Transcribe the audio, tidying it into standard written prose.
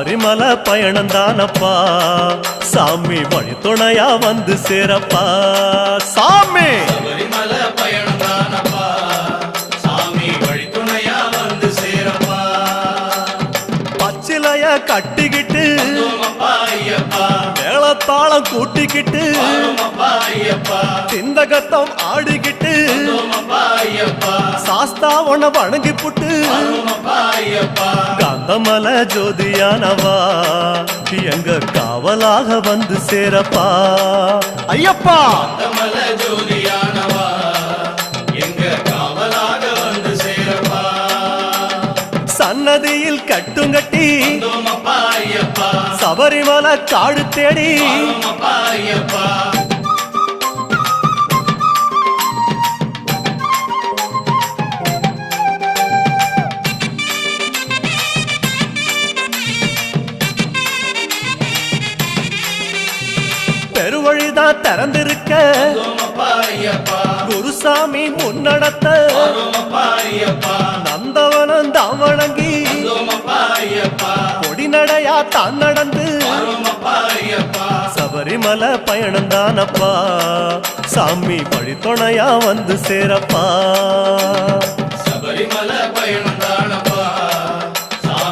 சபரிமலை பயணம் தானப்பா சாமி வழி துணையா வந்து சேரப்பா சாமி சபரிமலை பயணம் தானப்பா சாமி வழி துணையா வந்து சேரப்பா பச்சிலைய கட்டிக்கிட்டு ஐயப்பா மேளத்தாளம் கூட்டிக்கிட்டு ஐயப்பா சிந்தகத்தம் ஆடிக்கிட்டு ஐயப்பா சாஸ்தாவன வணங்கி புட்டு ஐயப்பா காந்தமல ஜோதியானவா எங்க காவலாக வந்து சேரப்பா ஐயப்பா காந்தமல ஜோதியானவா எங்க காவலாக வந்து சேரப்பா சன்னதியில் கட்டுங்கட்டி ஐயப்பா சபரிமலை காடு தேடி ஐயப்பா பெருவழிதான் திறந்திருக்க குருசாமி முன்னடத்த நந்தவனம் தான் வணங்கி கொடிநடையா தான் நடந்து சபரிமலை பயணம் தானப்பா சாமி வழி துணையா வந்து சேரப்பா சபரிமலை பயணம்